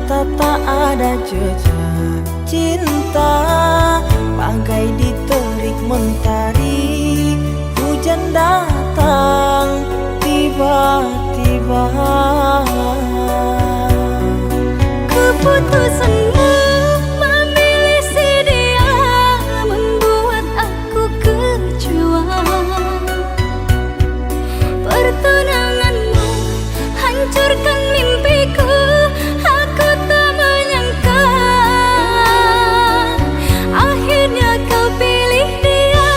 mata tak ada jejak cinta, bagai diterik mentari. Hujan datang tiba-tiba. Keputusanmu memilih si dia membuat aku kecewa. Pertunanganmu hancurkan mimpiku. Aku tak menyangka akhirnya kau pilih dia.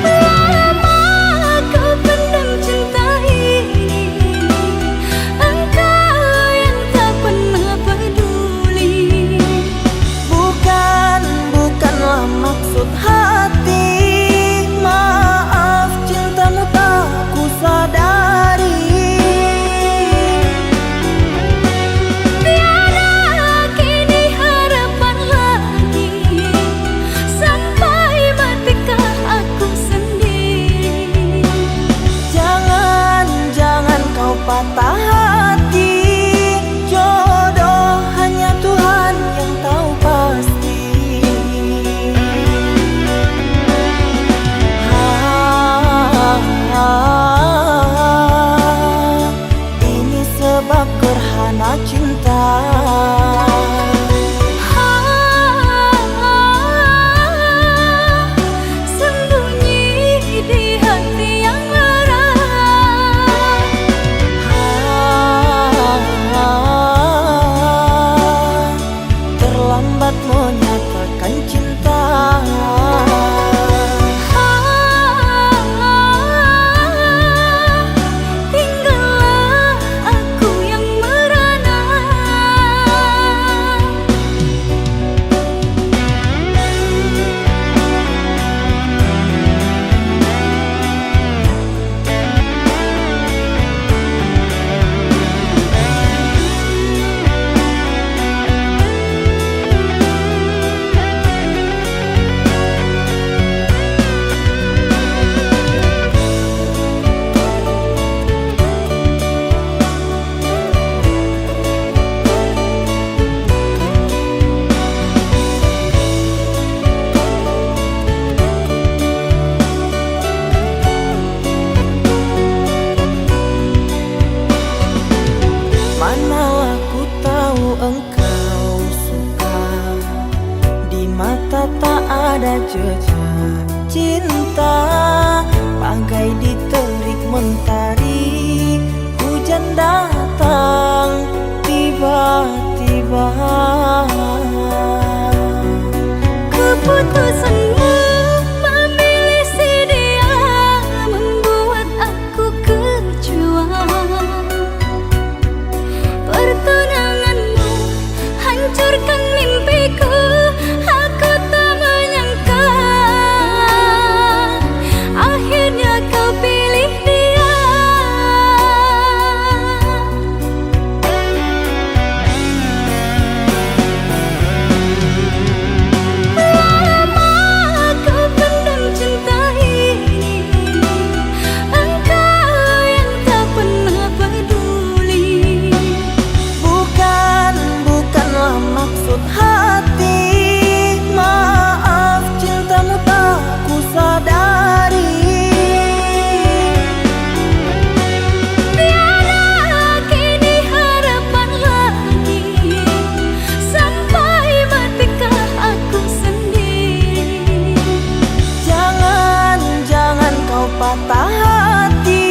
Lama kau pendam cinta ini, engkau yang tak pernah peduli. Bukanlah maksud hati, maaf cintamu tak ku sadari. Tiada kini harapan lagi, sampai matikah aku sendiri. Jangan kau patah hati, jodoh hanya Tuhan yang tahu pasti. Ini sebab gerhana cinta. Sembunyi di hati yang lara. Terlambat menyatakan cinta. Tinggallah aku yang merana. Manalah ku tahu engkau suka, di mata tak ada jejak cinta, bagai diterik mentari. Hujan datang tiba-tiba. Keputusanmu memilih si dia membuat aku kecewa. Pertunanganmu hancurkan mimpiku. Aku tak menyangka akhirnya kau pilih dia. Lama kau pendam cinta ini, engkau yang tak pernah peduli. Bukanlah maksud hati, maaf cintamu tak ku sadari. Tiada kini harapan lagi, sampai matikah aku sendiri. Jangan kau patah hati,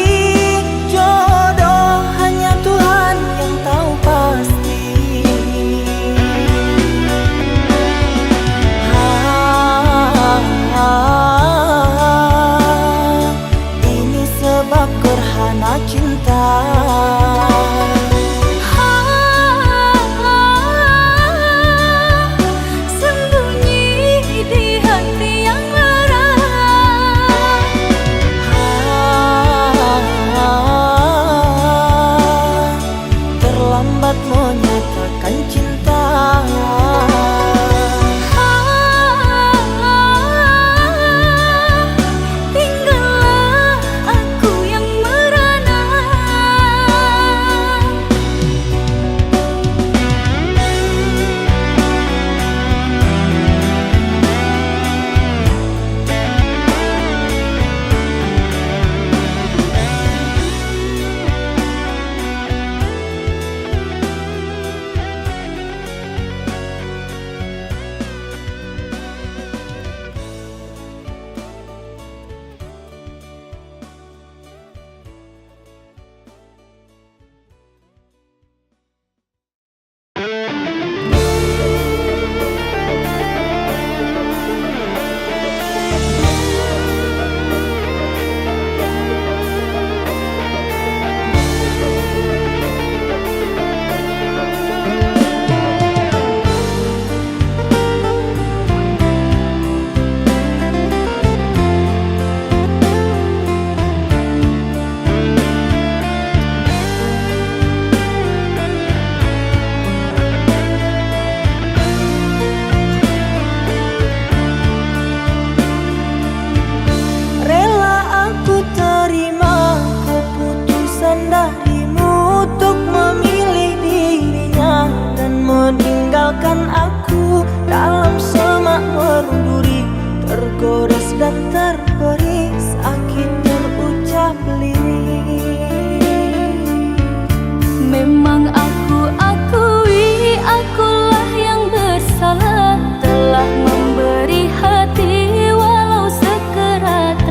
jodoh hanya Tuhan yang tahu pasti. Ini sebab gerhana cinta. Sembunyi di hati yang lara.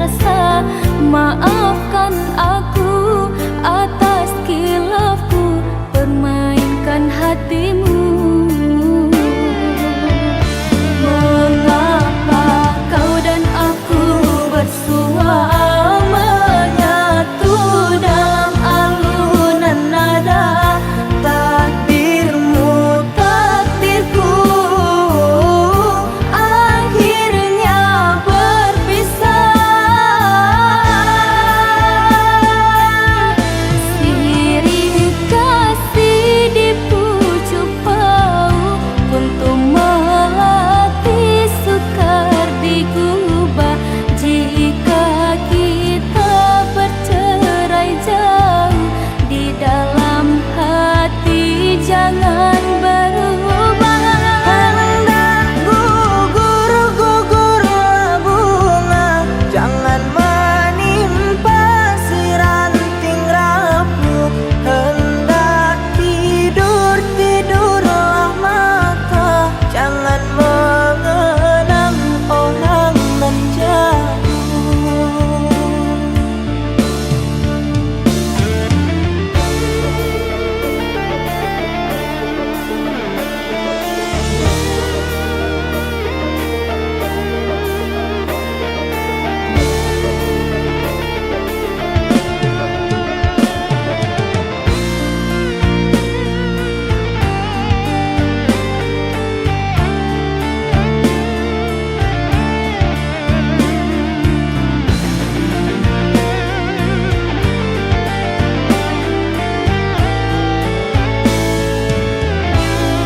rasa. Maafkan aku atas khilafku, permainkan hatimu. Mengapa kau dan aku bersua menyatu dalam alunan nada? Takdirmu, takdirku, akhirnya berpisah. Sirih kasih di pucuk bau, untuk melatih sukar digubah. Jika kita bercerai jauh, di dalam hati jangan berubah. Hendak gugur-gugurlah bunga, jangan menimpa si ranting rapuh. Hendak tidur-tidurlah mata, jangan mengenang orang nan jauh.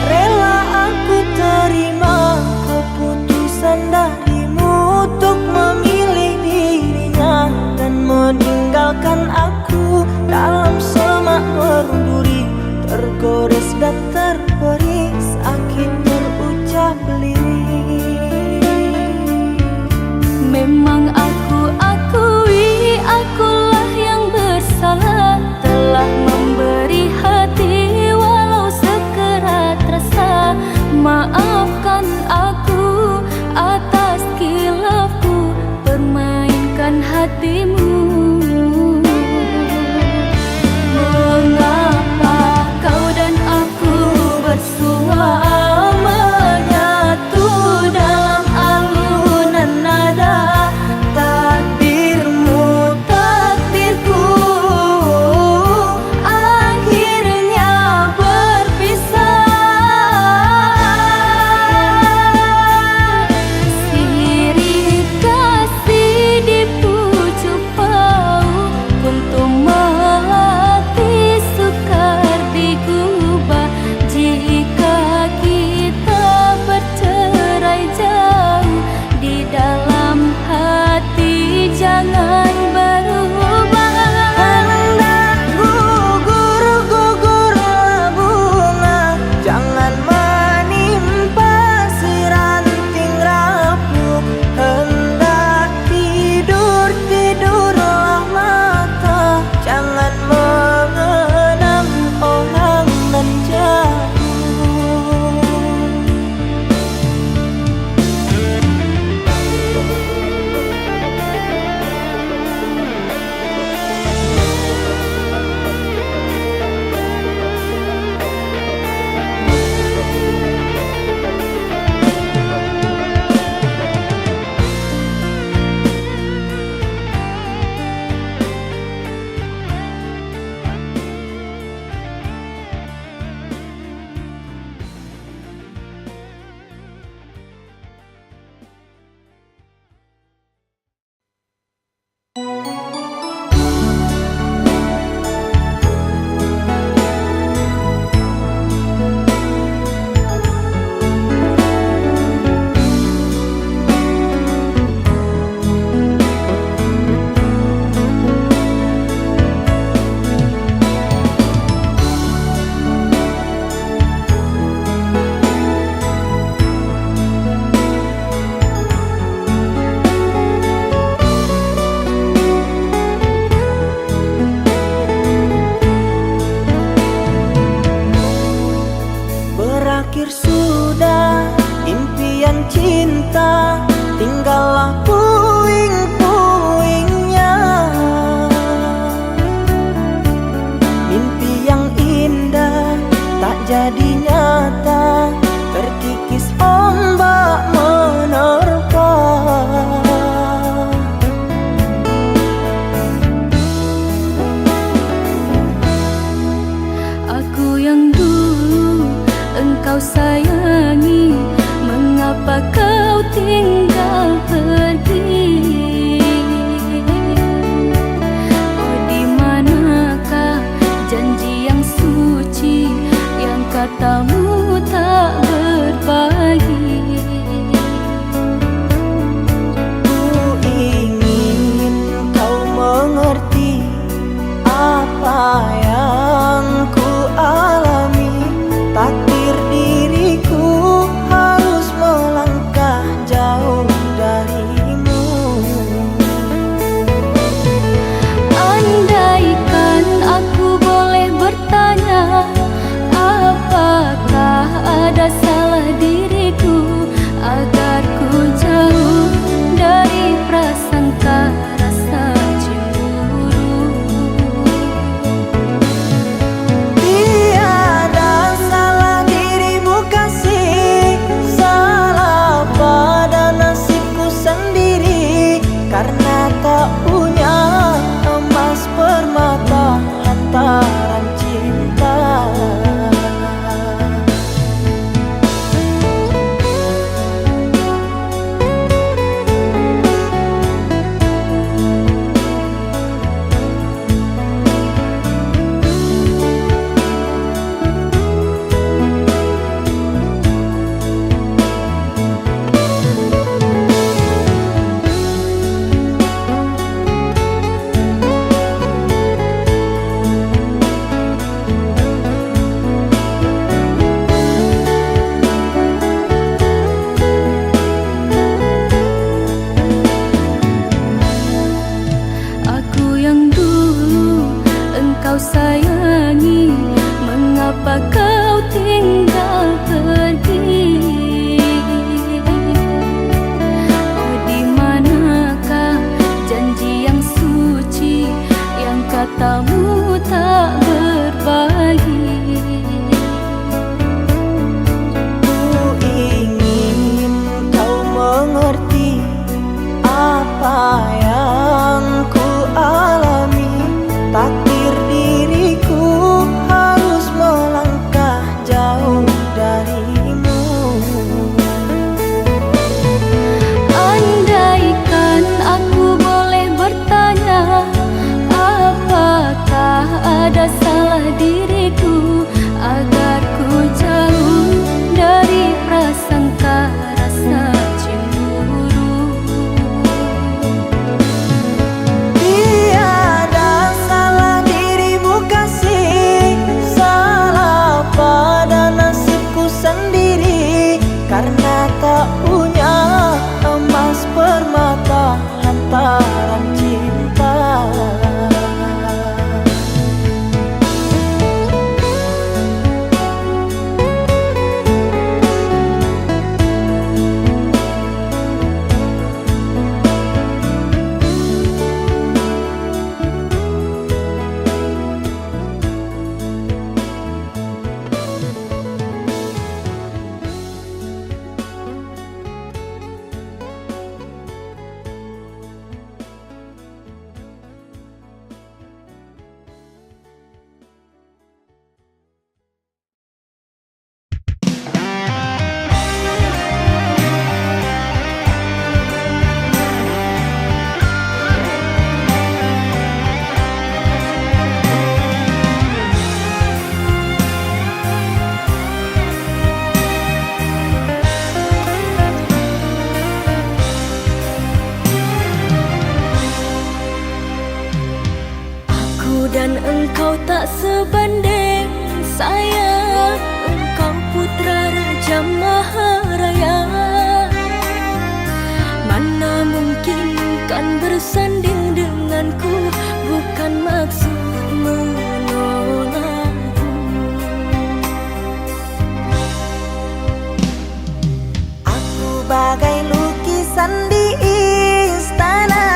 Rela aku terima keputusan darimu untuk memilih dirinya dan meninggalkan aku dalam semak berduri, tergores dan terberi sakit terucap lirik. Memang aku akui, akulah yang bersalah, telah memberi hati walau sekerat rasa. Maafkan aku atas khilafku, permainkan hatimu. Mengapa kau dan aku bersua menyatu dalam alunan nada? Takdirmu, takdirku, akhirnya berpisah. Sirih kasih di pucuk cintamu tak berbagi. Ku ingin kau mengerti apa yang ku alami. Takdir diriku harus melangkah jauh darimu. Andaikan aku boleh bertanya, apakah ada salah diriku agar ku jauh dari prasangka rasa cemburu. Tiada salah dirimu kasih, salah pada nasibku sendiri. Karena tak punya emas permata lantaran cinta. Dan engkau tak sebanding sayang, engkau putra Raja Maharaya. Mana mungkin kan bersanding denganku, bukan maksud menolakku. Aku bagai lukisan di istana,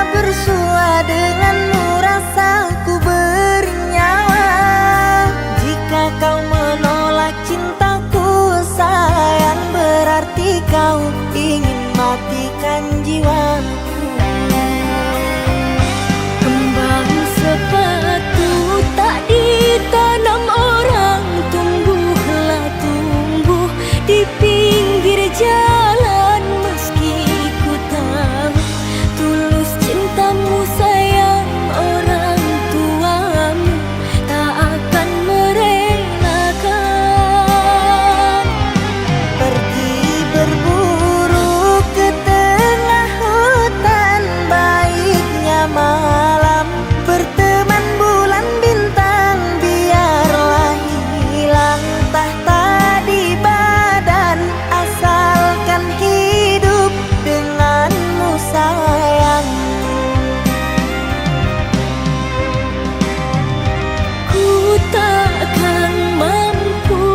bersua denganmu rasaku bernyawa. Jika kau menolak cintaku sayang, berarti kau ingin matikan jiwaku. Kembang sepatu tak ditanam orang, tumbuhlah tumbuh di pinggir jalan. Meski ku tahu tulus cintamu sayang, orang tuamu tak akan merelakan. Pergi berburu ke tengah hutan, baiknya malam berteman bulan bintang. Biarlah hilang tahta di badan, asalkan hidup denganmu sayang. Ku takkan mampu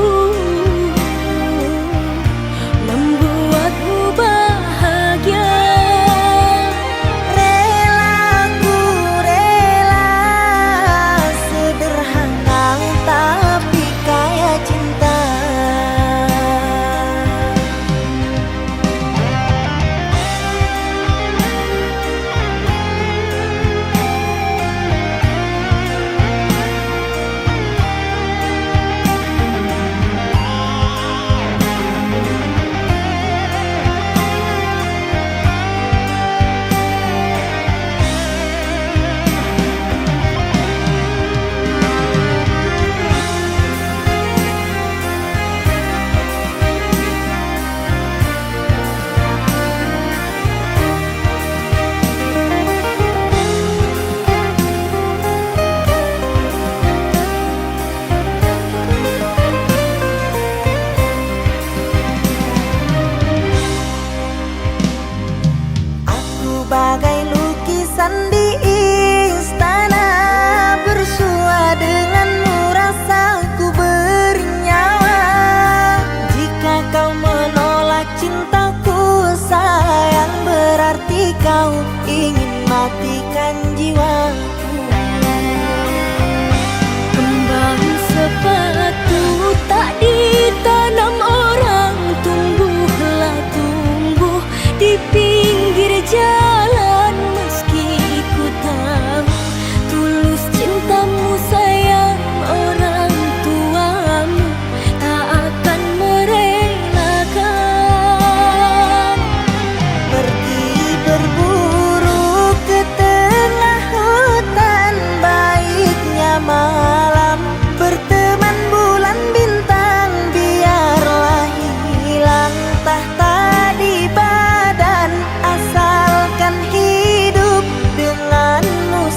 membuatmu bahagia. Rela ku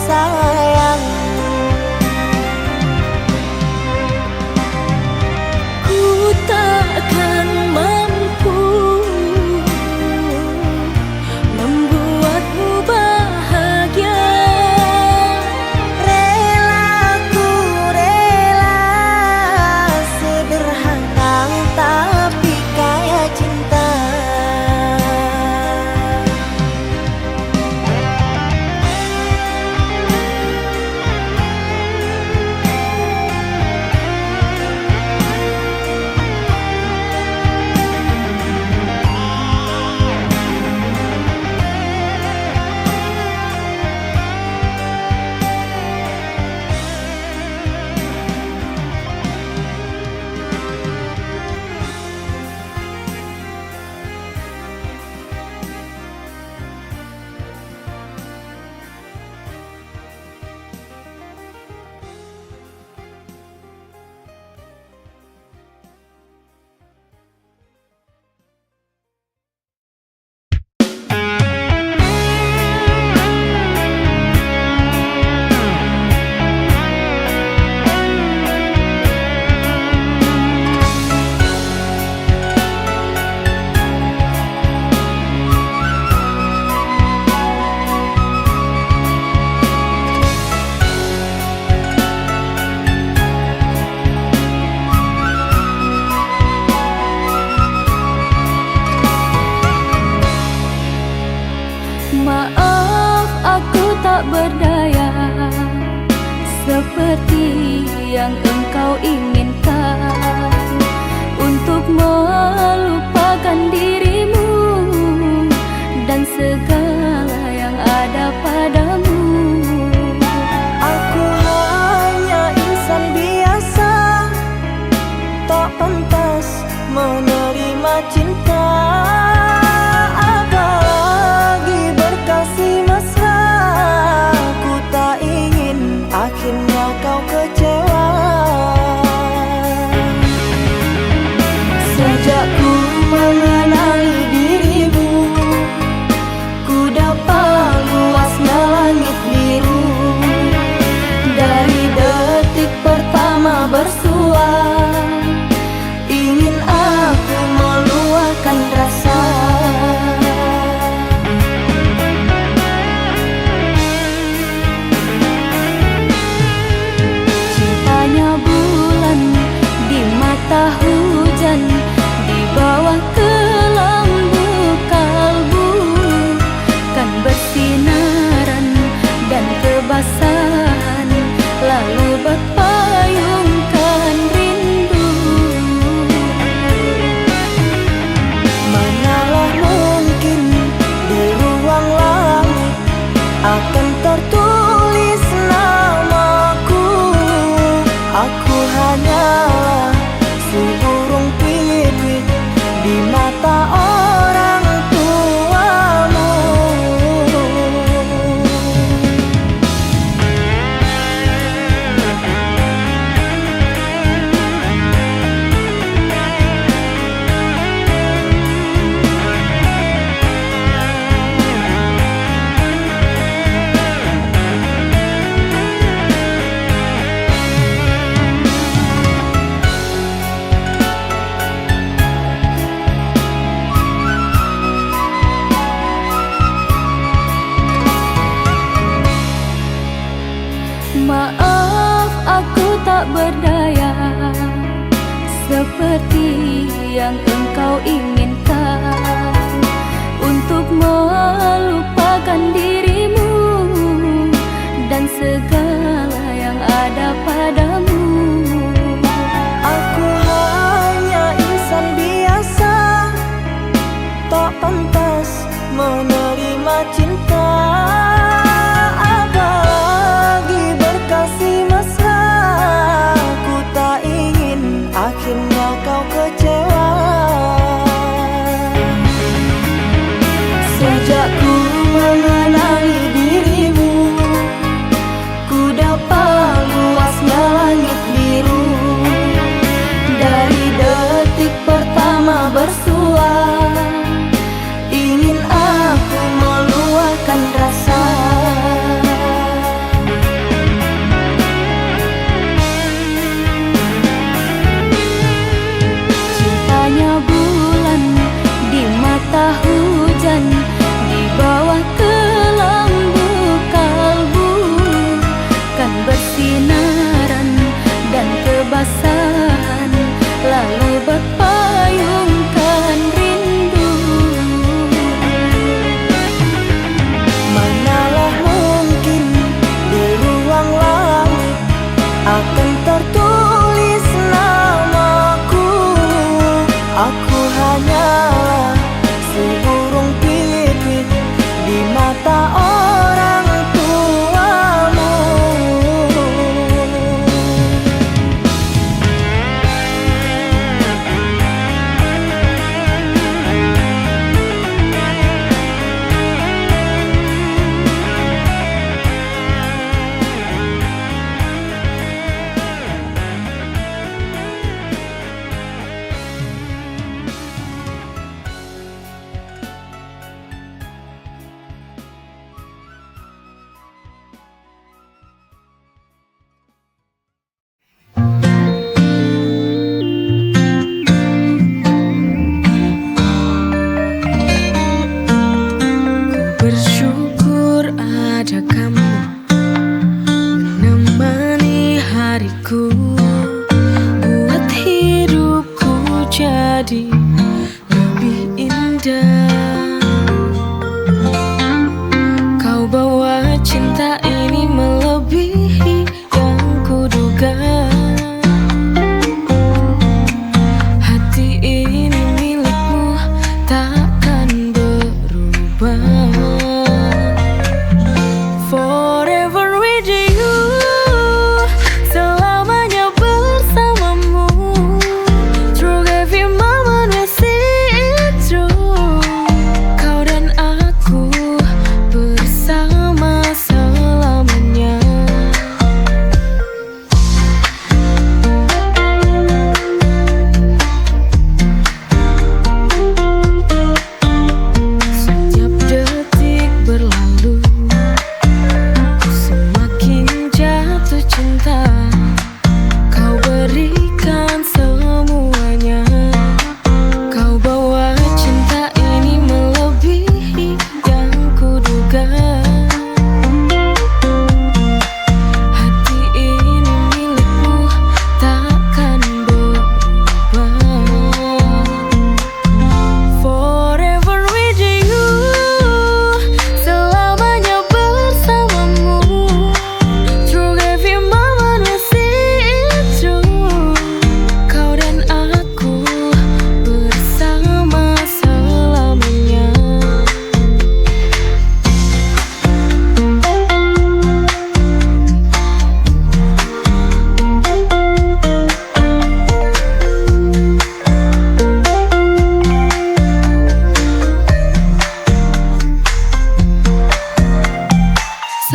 sayang. Ku takkan mampu membuatmu bahagia. Rela ku rela, sederhana tapi kaya cinta. Maaf aku tak berdaya seperti yang engkau inginkan, untuk melupakan dirimu dan segala yang ada padamu. Aku hanya insan biasa, tak pantas menerima cinta. Apalagi berkasih mesra, ku tak ingin akhirnya kau kecewa. Sejak ku mengenali dirimu, ku dapat luasnya langit biru. Dari detik pertama bersua, ingin aku meluahkan rasa. Cintanya bulan di mata hujan, di bawah kelambu kalbu, kan bersinaran dan kebasahan, lalu berpayungkan rindu. Manalah mungkin di ruang langit akan tertulis namaku. Aku hanyalah seburung pipit di mata orang tuamu. Maaf aku tak berdaya seperti yang engkau inginkan, untuk melupakan dirimu dan segala yang ada padamu. Aku hanya insan biasa, tak pantas menerima cinta. Apalagi berkasih mesra, ku tak ingin akhirnya kau kecewa. Sejak ku mengenali dirimu,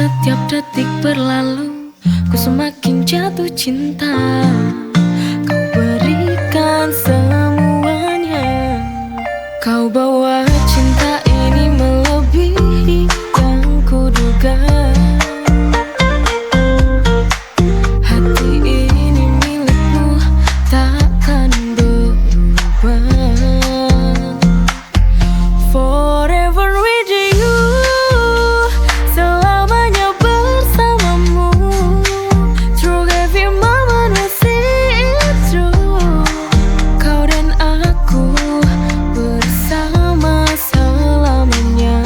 Setiap detik berlalu, ku semakin jatuh cinta. Kau berikan semuanya, kau bawa cinta ini melebihi yang kuduga. Hati ini milikmu, takkan berubah. Forever with you, selamanya bersamamu. Through every moment we'll see it through. Kau dan aku bersama selamanya.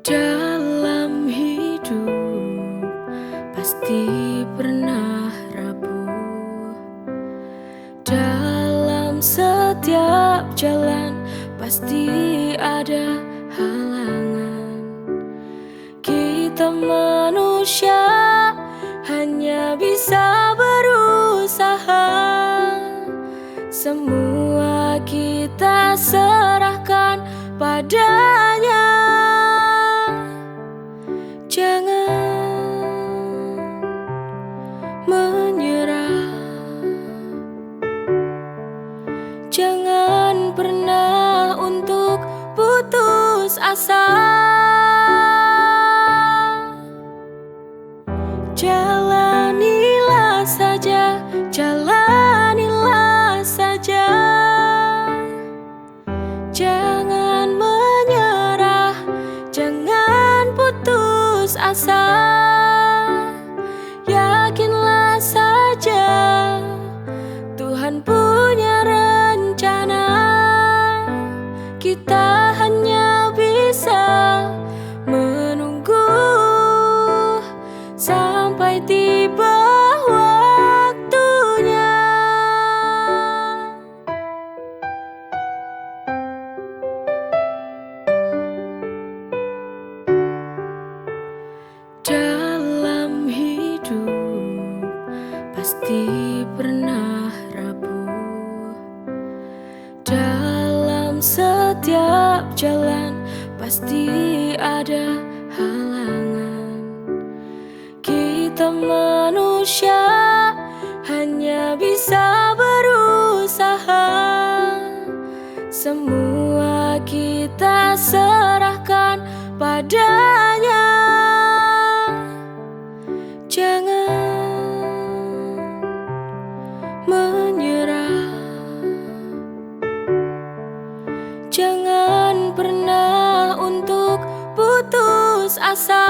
Dalam hidup pasti pernah rapuh. Dalam setiap jalan pasti ada halangan. Kita manusia hanya bisa berusaha. Semua kita serahkan padanya. Jangan menyerah, jangan pernah untuk putus asa. Jalanilah saja, jalanilah saja. Jangan menyerah, jangan putus asa. Yakinlah saja, Tuhan punya rencana. Kita hanya bisa menunggu sampai tiba waktunya. Dalam hidup pasti pernah rapuh. Dalam setiap jalan pasti ada halangan. Kita manusia hanya bisa berusaha. Semua kita serahkan padanya. Jangan menyerah, jangan pernah untuk putus asa.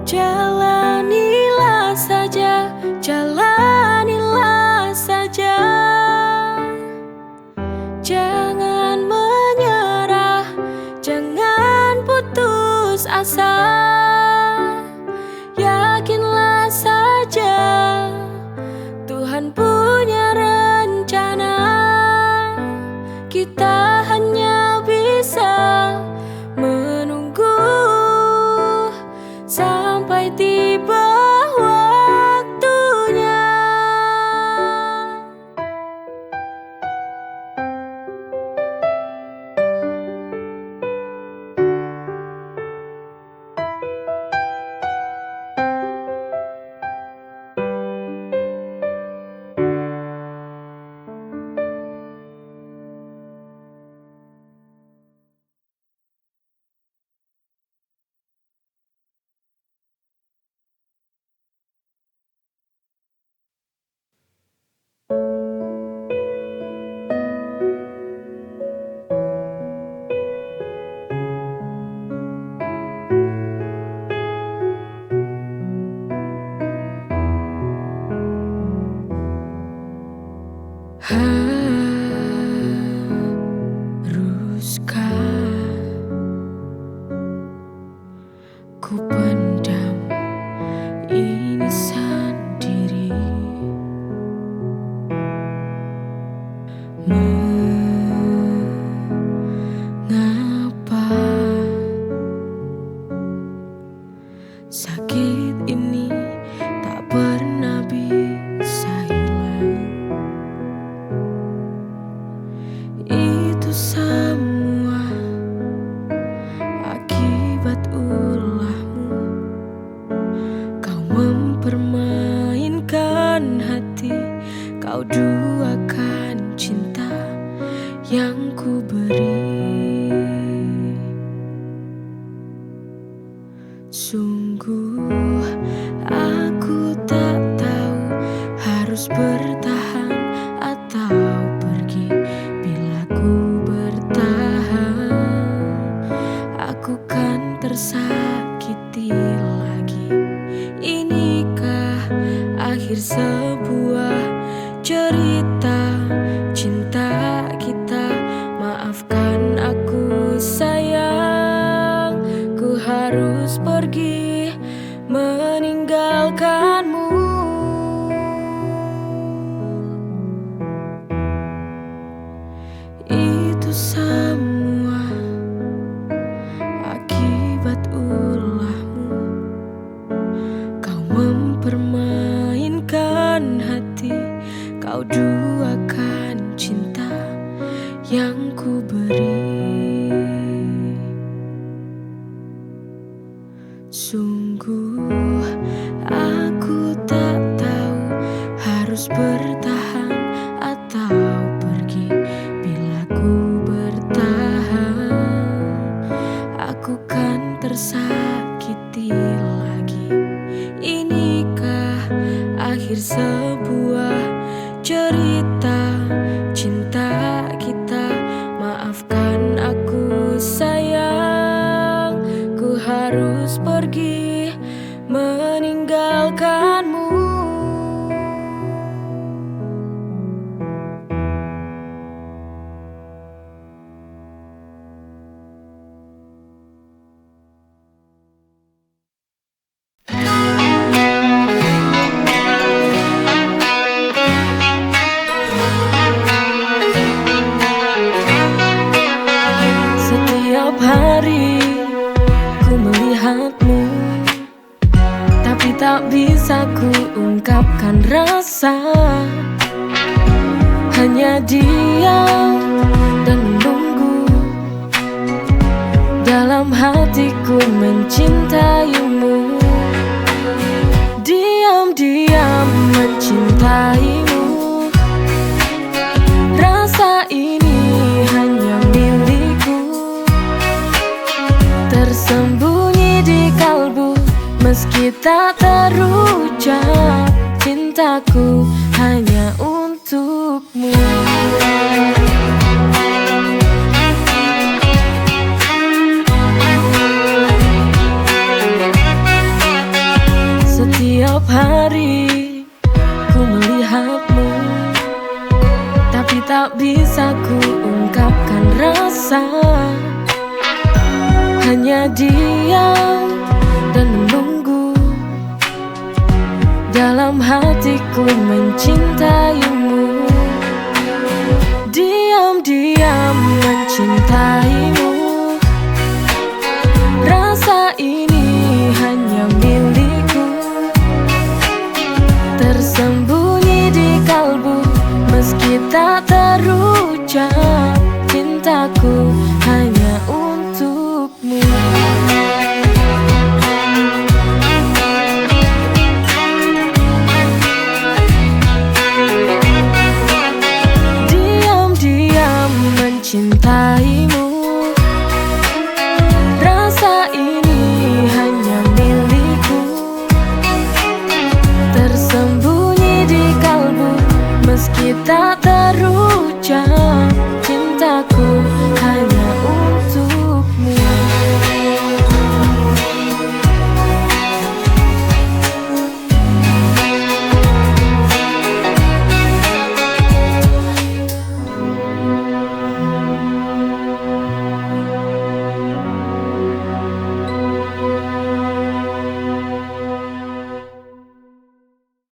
Jalanilah saja, jalanilah saja. Jangan menyerah, jangan putus asa. Yakinlah saja, Tuhan punya rencana. Kita hanya bisa Haruskah ku pendam ini sendiri? Mengapa sakit ini tak pernah bisa hilang? Itu semua akibat ulahmu. Kau mempermainkan hati, kau duakan cinta yang ku beri. Sungguh aku tak tahu harus bertahan atau pergi. Bila ku bertahan, aku kan tersakiti lagi. Inikah akhir sebuah cerita cinta kita? Maafkan aku sayang, ku harus pergi meninggalkanmu. Itu semua akibat ulahmu. Kau mempermainkan hati, kau duakan cinta yang ku beri. Sungguh aku tak tahu harus bertahan atau pergi. Bila ku bertahan, aku kan tersakiti lagi. Inikah akhir sebuah cerita cinta kita? Maafkan aku sayang, ku harus pergi meninggalkanmu. Setiap hari ku melihatmu, tapi tak bisa ku ungkapkan rasa. Hanya diam dan menunggu. Dalam hatiku mencintaimu, diam-diam mencintaimu. Rasa ini hanya milikku, tersembunyi di kalbu. Meski tak terucap, cintaku hanya untukmu. Setiap hari ku melihatmu, tapi tak bisa ku ungkapkan rasa. Hanya diam dan menunggu. Dalam hatiku mencintaimu, diam-diam mencintaimu. Rasa ini hanya milikku, tersembunyi di kalbu. Meski tak terucap, cintaku hanya untukmu. Diam-diam mencintaimu. Rasa ini hanya milikku, tersembunyi di kalbu. Meski tak